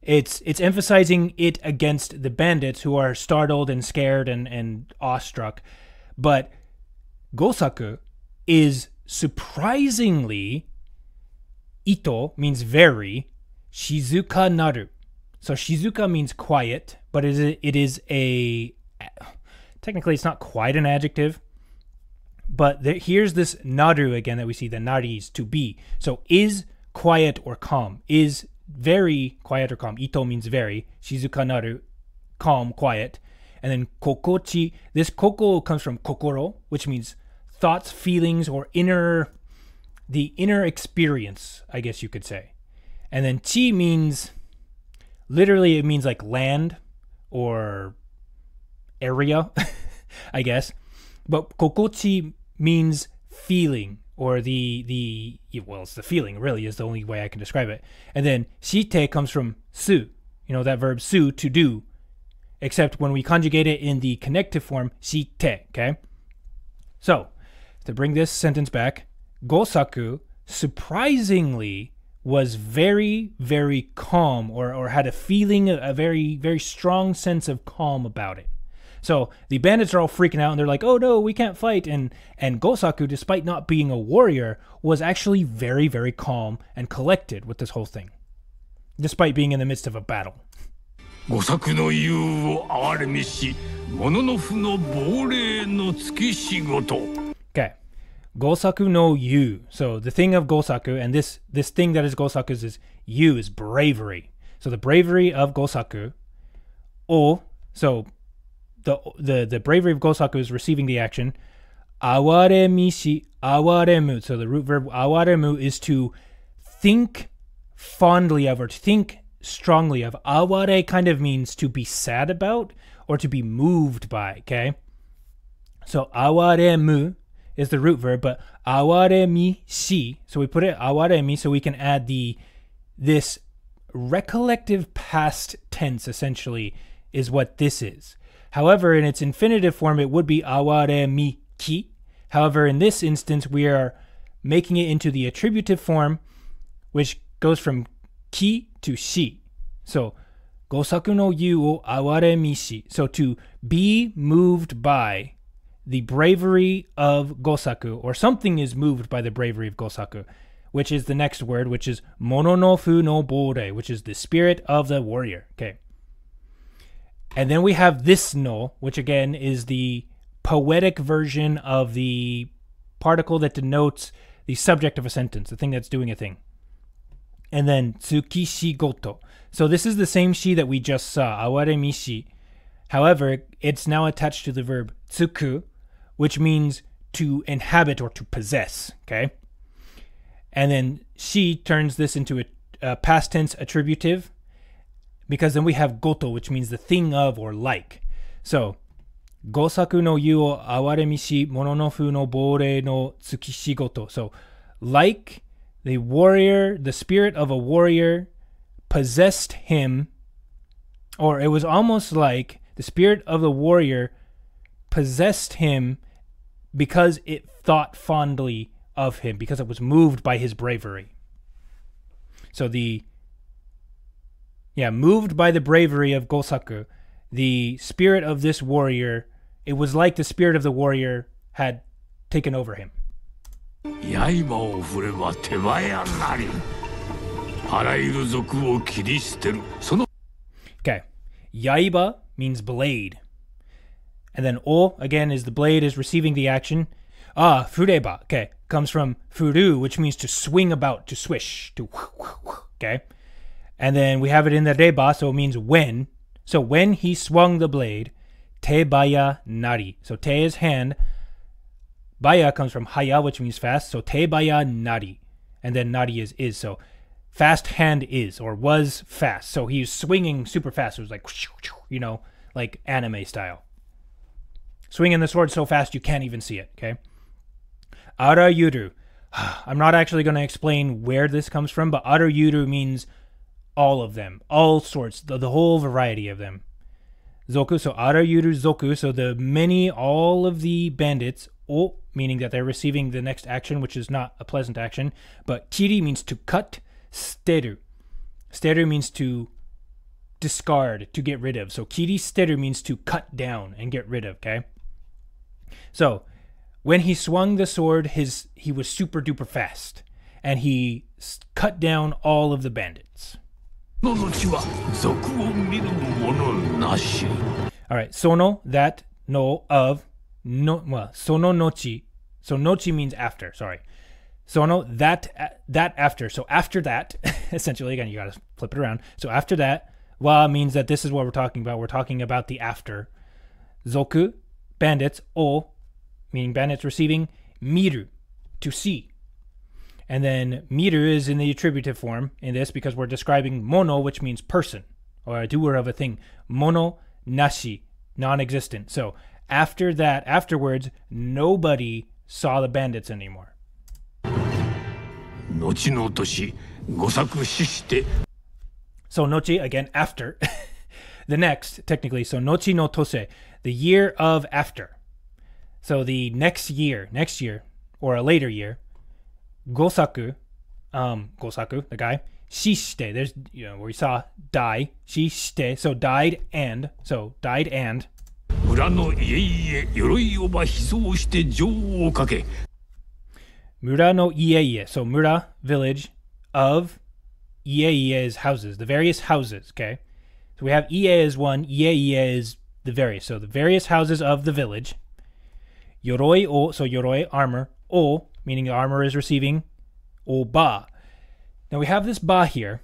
It's emphasizing it against the bandits who are startled and scared and awestruck. But Gosaku is surprisingly, ito means very, shizuka naru. So shizuka means quiet, but it is a, technically it's not quite an adjective, but here's this naru again that we see, the naris, to be. So is quiet or calm, is very quiet or calm. Ito means very, shizuka naru, calm, quiet. And then kokochi, this koko comes from kokoro, which means thoughts, feelings, or the inner experience, I guess you could say. And then chi means, literally it means like land or area, I guess. But kokochi means feeling, or well, it's the feeling, really, is the only way I can describe it. And then shite comes from su, that verb su, to do, except when we conjugate it in the connective form, shite, okay? So, to bring this sentence back, Gosaku surprisingly was very, very calm, or had a feeling, a very, very strong sense of calm about it. So the bandits are all freaking out and they're like, oh no, we can't fight. And Gosaku, despite not being a warrior, was actually very, very calm and collected with this whole thing, despite being in the midst of a battle. Gosaku no yu o awaremishi, mononofu no borei no tsukishigoto. Okay. Gosaku no yu. So the thing of Gosaku, and this thing that is Gosaku's is yu, is bravery. So the bravery of Gosaku, so the bravery of Gosaku is receiving the action. Awaremishi, awaremu. So the root verb awaremu is to think fondly of, or to think strongly of. Aware kind of means to be sad about or to be moved by, okay? So awaremu is the root verb, but awaremishi, so we put it awaremi so we can add this recollective past tense, essentially, is what this is. However, in its infinitive form, it would be awaremiki. However, in this instance, we are making it into the attributive form, which goes from ki to shi. So, Gosaku no yu o awaremishi. So, to be moved by the bravery of Gosaku, or something is moved by the bravery of Gosaku, which is the next word, which is mononofu no borei, which is the spirit of the warrior. Okay. And then we have this no, which again is the poetic version of the particle that denotes the subject of a sentence, the thing that's doing a thing. And then tsukishigoto. So this is the same shi that we just saw, awaremishi. However, it's now attached to the verb tsuku, which means to inhabit or to possess, okay? And then shi turns this into a past tense attributive, because then we have goto, which means the thing of or like. So, Gosaku no yu o awaremishi mononofu no borei no tsukishigoto. So, like the warrior, the spirit of a warrior possessed him, or it was almost like the spirit of the warrior possessed him because it thought fondly of him, because it was moved by his bravery. So moved by the bravery of Gosaku, the spirit of this warrior, it was like the spirit of the warrior had taken over him. Okay. Yaiba means blade. And then o, again, is the blade is receiving the action. Fureba, okay, comes from furu, which means to swing about, to swish, to okay. And then we have it in the reba, so it means when. So when he swung the blade, te baya nari. So te is hand. Baya comes from haya, which means fast. So te baya nari. And then nari is. So fast hand is, or was fast. So he's swinging super fast. It was like, you know, like anime style. Swinging the sword so fast you can't even see it, okay? Arayuru. I'm not actually going to explain where this comes from, but Arayuru means all of them, all sorts, the whole variety of them. Zoku, so Arayuru Zoku, so the many, all of the bandits, o, meaning that they're receiving the next action, which is not a pleasant action, but Kiri means to cut, steru. Steru means to discard, to get rid of. So Kiri steru means to cut down and get rid of, okay? So when he swung the sword, he was super duper fast, and he cut down all of the bandits. All right, sono, that, no, of, no, well, sono nochi. So nochi means after, sorry. Sono, that after. So after that, essentially, again, you got to flip it around. So after that, wa means that this is what we're talking about. We're talking about the after. Zoku, bandits, o, meaning bandits receiving, miru, to see. And then miru is in the attributive form in this because we're describing mono, which means person or a doer of a thing. Mono, nashi, non-existent. So after that, afterwards, nobody saw the bandits anymore. So nochi, again, after. The next, technically, so nochi no tose, the year of after. So the next year, or a later year, Gosaku, Gosaku, the guy, shishite, there's, you know, where we saw die, shishite, so died and, Mura no ieiye, so Mura, village, of, ieiye is houses, the various houses, okay? So we have ie is one, ieiye is the various, so the various houses of the village. Yoroi o, so yoroi, armor, o, meaning the armor is receiving, o ba. Now we have this ba here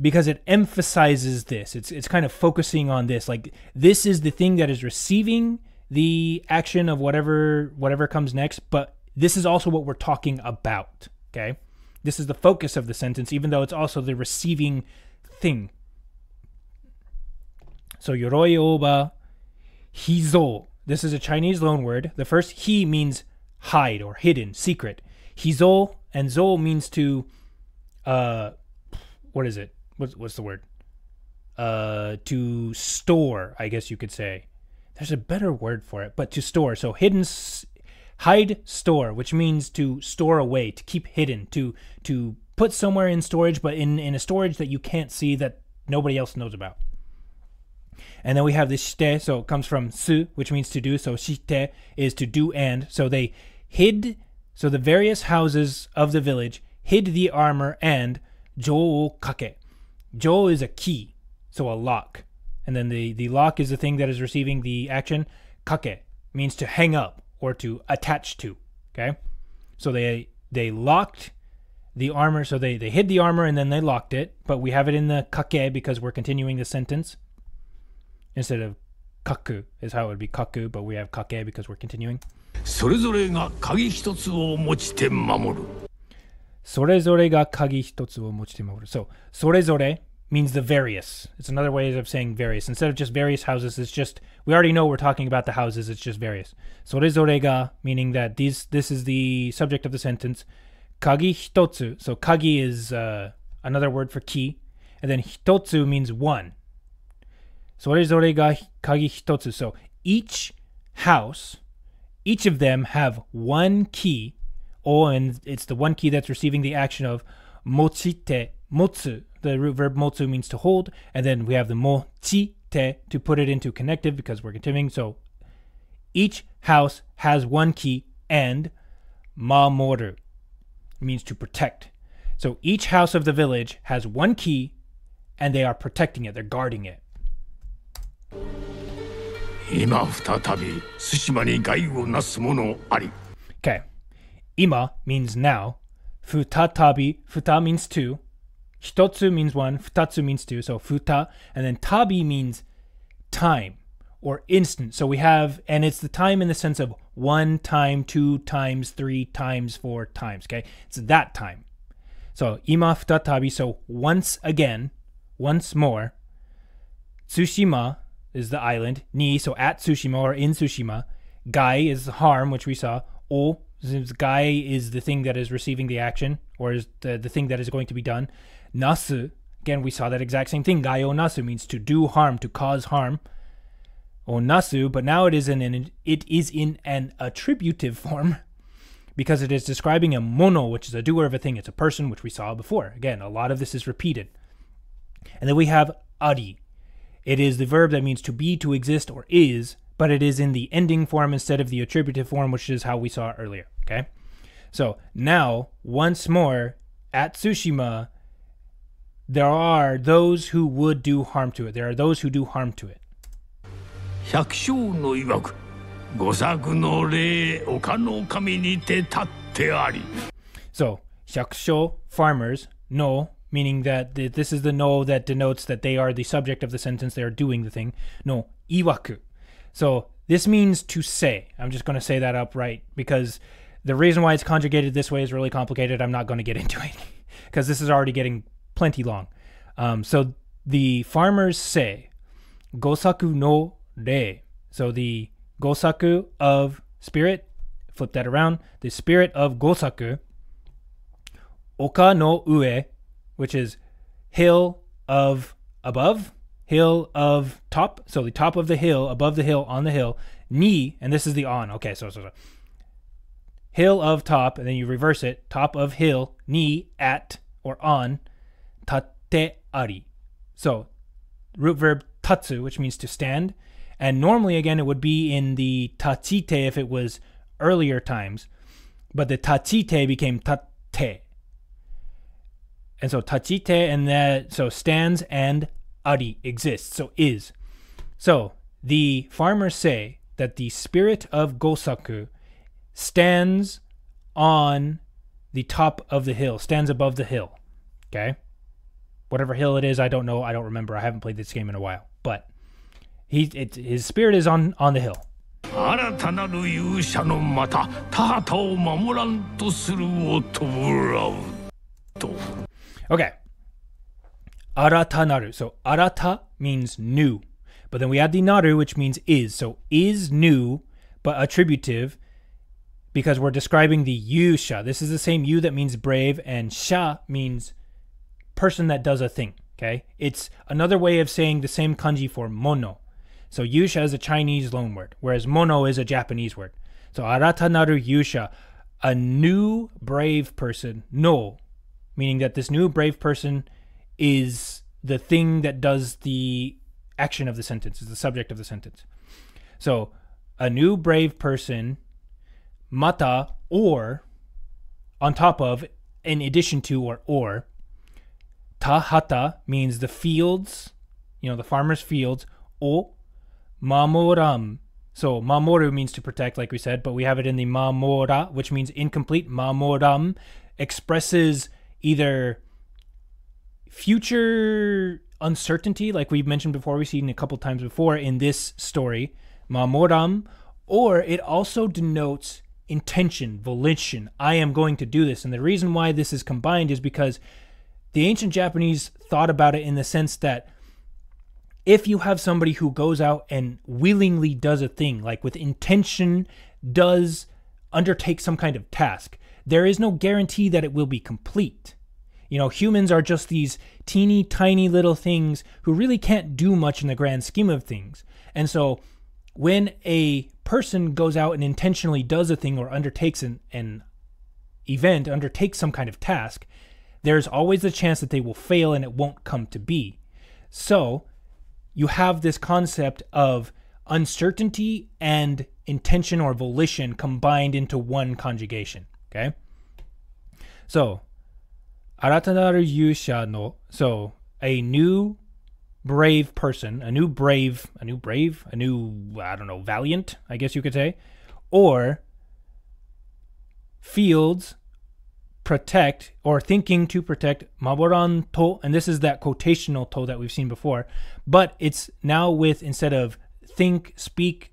because it emphasizes this. It's kind of focusing on this. Like, this is the thing that is receiving the action of whatever comes next, but this is also what we're talking about, okay? This is the focus of the sentence, even though it's also the receiving thing. So yoroi o ba, hizo. This is a Chinese loan word. The first hi means hide or hidden, secret. Hizo and zo means to, what is it? What's the word? To store, I guess you could say. There's a better word for it, but to store. So hidden, hide, store, which means to store away, to keep hidden, to put somewhere in storage, but in a storage that you can't see, that nobody else knows about. And then we have this shite, so it comes from su, which means to do. So shite is to do and. So they hid, so the various houses of the village hid the armor and jo o kake. Jo is a key, so a lock. And then the lock is the thing that is receiving the action. Kake means to hang up or to attach to, okay? So they locked the armor, so they hid the armor and then they locked it. But we have it in the kake because we're continuing the sentence. Instead of kaku is how it would be kaku, but we have kake because we're continuing. Sorezore ga kagi hitotsu wo mochite mamoru. Sorezore ga kagi hitotsu wo mochite mamoru. So, sorezore means the various. It's another way of saying various. Instead of just various houses, it's just, we already know we're talking about the houses, it's just various. Sorezore ga, meaning that this is the subject of the sentence. Kagi hitotsu. So, kagi is another word for key. And then hitotsu means one. Sorezore ga kagi hitotsu. So each house, each of them have one key, and it's the one key that's receiving the action of mochite, motsu. The root verb motsu means to hold, and then we have the mochite to put it into connective because we're continuing. So each house has one key, and mamoru means to protect. So each house of the village has one key, and they are protecting it. They're guarding it. 今再び対馬に害をなす者あり。 Okay. Ima means now. Futatabi, futa means two. Hitotsu means one. Futatsu means two. So futa. And then tabi means time or instant. So we have, and it's the time in the sense of 1 time, 2 times, 3 times, 4 times. Okay. It's that time. So ima futatabi. So once again, once more. Tsushima is the island. Ni, so at Tsushima or in Tsushima. Gai is harm, which we saw. O, Gai is the thing that is receiving the action, or is the thing that is going to be done. Nasu, again, we saw that exact same thing. Gai o nasu means to do harm, to cause harm. O nasu, but now it is in an attributive form because it is describing a mono, which is a doer of a thing. It's a person, which we saw before. Again, a lot of this is repeated. And then we have ari. It is the verb that means to be, to exist, or is, but it is in the ending form instead of the attributive form, which is how we saw earlier, okay? So now, once more, at Tsushima, there are those who would do harm to it. There are those who do harm to it. 百姓の曰く、御作の礼、丘の神にて立ってあり。 So, hyakusho, farmers, no, meaning that this is the no that denotes that they are the subject of the sentence, they are doing the thing. No, iwaku. So this means to say. I'm just going to say that upright because the reason why it's conjugated this way is really complicated. I'm not going to get into it because this is already getting plenty long. So the farmers say, Gosaku no re. So the Gosaku of spirit, flip that around, the spirit of Gosaku, Oka no ue, which is hill of above, hill of top, so the top of the hill, above the hill, on the hill, ni, and this is the on, okay, so hill of top, and then you reverse it, top of hill, ni, at, or on, tate ari. So, root verb tatsu, which means to stand, and normally, again, it would be in the tachite if it was earlier times, but the tachite became tate. And so tachite, and that, so stands and ari exists, so is. So the farmers say that the spirit of Gosaku stands on the top of the hill, stands above the hill. Okay? Whatever hill it is, I don't know, I don't remember. I haven't played this game in a while. But his spirit is on the hill. 新たなる勇者のまた田畑を守らんとするを弔うと。 Okay. Arata naru. So arata means new. But then we add the naru, which means is. So is new, but attributive, because we're describing the yusha. This is the same yu that means brave, and sha means person that does a thing. Okay? It's another way of saying the same kanji for mono. So yusha is a Chinese loanword, whereas mono is a Japanese word. So arata naru yusha, a new brave person, no, meaning that this new brave person is the thing that does the action of the sentence, is the subject of the sentence. So, a new brave person, mata, or, on top of, in addition to, or. Tahata means the fields, the farmer's fields. O, mamoram. So, mamoru means to protect, like we said, but we have it in the mamora, which means incomplete. Mamoram expresses either future uncertainty, like we've mentioned before, we've seen a couple times before in this story, mamoram, or it also denotes intention, volition. I am going to do this. And the reason why this is combined is because the ancient Japanese thought about it in the sense that if you have somebody who goes out and willingly does a thing, like with intention, does undertake some kind of task, there is no guarantee that it will be complete. Humans are just these teeny tiny little things who really can't do much in the grand scheme of things. And so when a person goes out and intentionally does a thing or undertakes an event, undertakes some kind of task, there's always the chance that they will fail and it won't come to be. So you have this concept of uncertainty and intention or volition combined into one conjugation. Okay? So, aratanaru yusha no, so a new brave person, a new, I don't know, valiant, I guess you could say, or fields protect or thinking to protect maboran to, and this is that quotational to that we've seen before, but it's now with, instead of think, speak,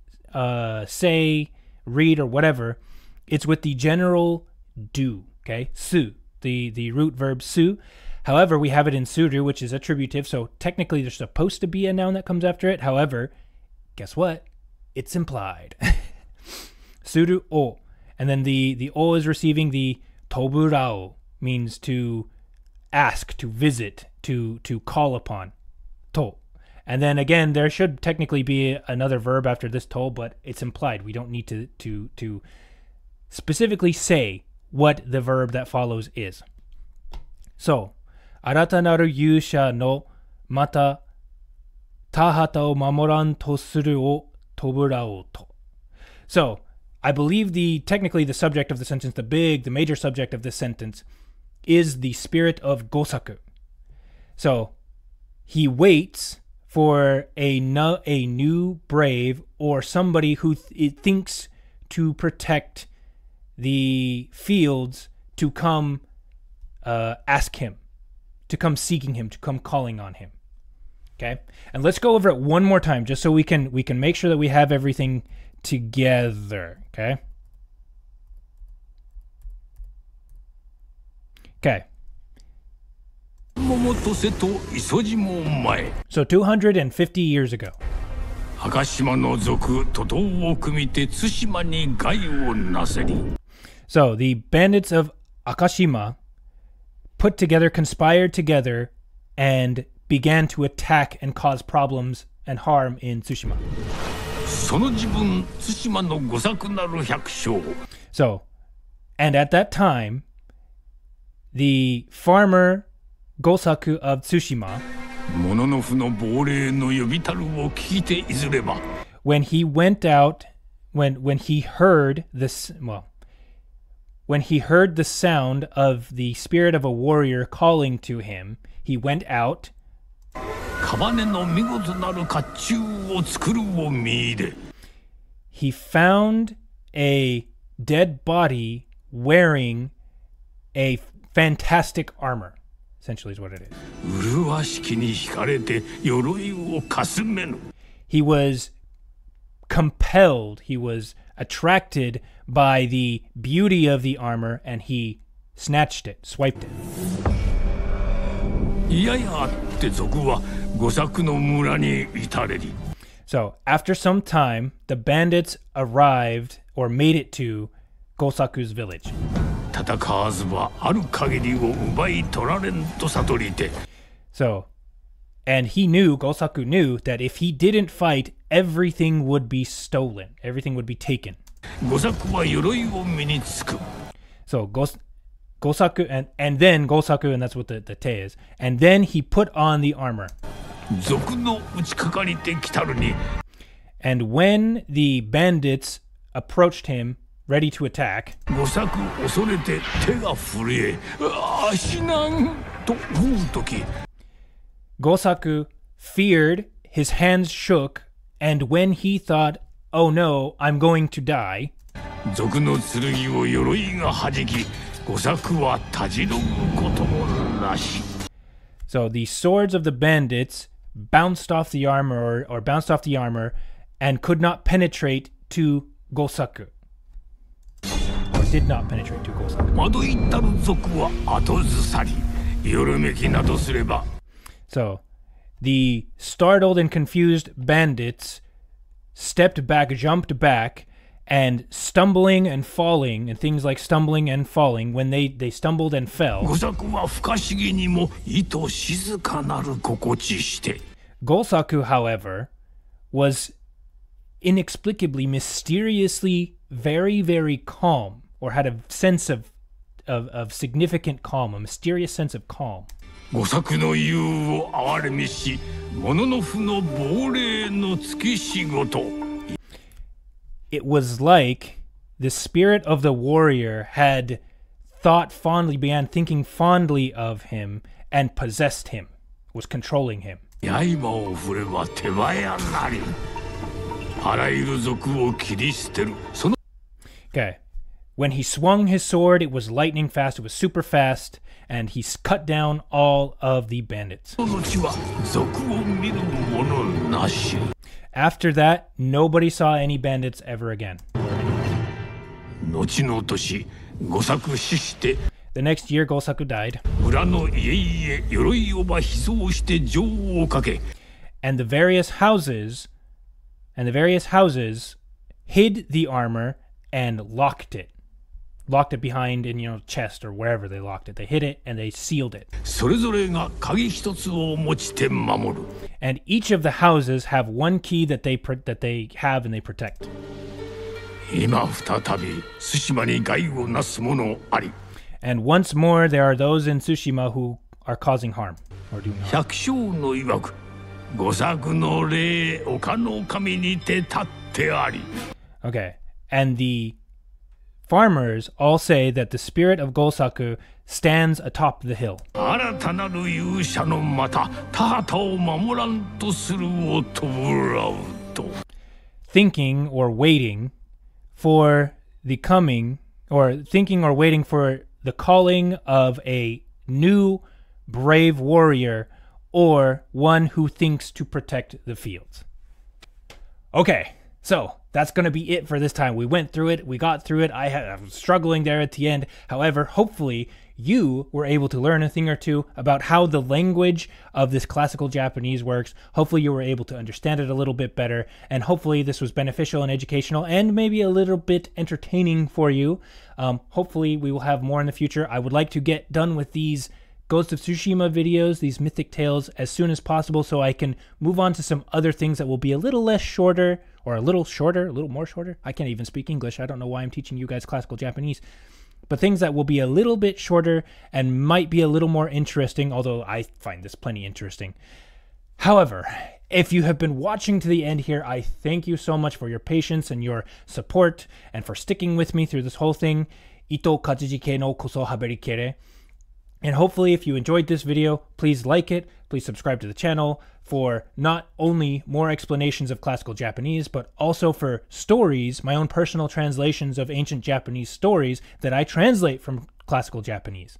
say, read, or whatever, it's with the general do, okay? Su, the root verb su. However, we have it in suru, which is attributive, so technically there's supposed to be a noun that comes after it. However, guess what? It's implied. Suru o. And then the o is receiving the toburao, means to ask, to visit, to call upon. To. And then again, there should technically be another verb after this to, but it's implied. We don't need to specifically say what the verb that follows is. So, 新たなる勇者のまた田畑を守らんとするを弔おうと. So, I believe technically the subject of the sentence, the major subject of this sentence, is the spirit of Gosaku. So, he waits for a new brave or somebody who thinks to protect the fields to come ask him, to come seeking him, to come calling on him. Okay? And let's go over it one more time just so we can make sure that we have everything together. Okay? Okay. So 250 years ago. So the bandits of Akashima conspired together, and began to attack and cause problems and harm in Tsushima. So, and at that time, the farmer Gosaku of Tsushima, when he went out, when he heard this, when he heard the sound of the spirit of a warrior calling to him, he went out. He found a dead body wearing a fantastic armor. Essentially is what it is. He was compelled, he was attracted by the beauty of the armor, and he snatched it, swiped it. So, after some time, the bandits arrived, or made it to, Gosaku's village. So, and Gosaku knew that if he didn't fight, everything would be stolen. Everything would be taken. So, Gosaku, and then Gosaku, and that's what the te is, and then he put on the armor. And when the bandits approached him, ready to attack, Gosaku feared, his hands shook, and when he thought, oh no, I'm going to die, so the swords of the bandits bounced off the armor, or bounced off the armor, and could not penetrate to Gosaku. Or did not penetrate to Gosaku. So, the startled and confused bandits stepped back, jumped back, and stumbling and falling, and things like stumbling and falling, when they stumbled and fell, Gosaku, however, was inexplicably, mysteriously very, very calm, or had a sense of significant calm, a mysterious sense of calm. It was like the spirit of the warrior had began thinking fondly of him, and possessed him, was controlling him. 刃を振れば手早なり。あらゆる族を切り捨てる。その Okay. When he swung his sword, it was lightning fast, it was super fast, and he cut down all of the bandits. 後は族を見る者なし。 After that, nobody saw any bandits ever again. 後の年、御作死して The next year, Gosaku died, 村の家々鎧をば秘蔵して錠をかけ。 and the various houses hid the armor and locked it behind in, chest or wherever they locked it. They hid it and they sealed it. それぞれが鍵一つを持ちて守る。 And each of the houses have one key that they have and they protect. 今再び対馬に害をなす者あり。 And once more, there are those in Tsushima who are causing harm or doing harm. 百姓の曰く、御作の霊丘の神にて立ってあり。 Okay. And the farmers all say that the spirit of Gosaku stands atop the hill. 新たなる勇者のまた田畑を守らんとするを弔うと。 Thinking or waiting for the coming, or thinking or waiting for the calling of a new brave warrior or one who thinks to protect the fields. Okay, so that's going to be it for this time. We went through it. We got through it. I was struggling there at the end. However, hopefully you were able to learn a thing or two about how the language of this classical Japanese works. Hopefully you were able to understand it a little bit better. And hopefully this was beneficial and educational and maybe a little bit entertaining for you. Hopefully we will have more in the future. I would like to get done with these Ghost of Tsushima videos, these mythic tales, as soon as possible so I can move on to some other things that will be a little less shorter, or a little more shorter. I can't even speak English. I don't know why I'm teaching you guys classical Japanese. But things that will be a little bit shorter and might be a little more interesting, although I find this plenty interesting. However, if you have been watching to the end here, I thank you so much for your patience and your support and for sticking with me through this whole thing. Ito kajijike no koso haberikere. And hopefully if you enjoyed this video, please like it, please subscribe to the channel for not only more explanations of classical Japanese, but also for stories, my own personal translations of ancient Japanese stories that I translate from classical Japanese.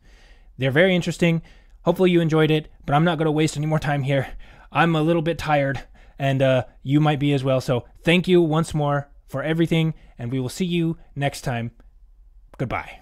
They're very interesting. Hopefully you enjoyed it, but I'm not going to waste any more time here. I'm a little bit tired, and you might be as well. So thank you once more for everything, and we will see you next time. Goodbye.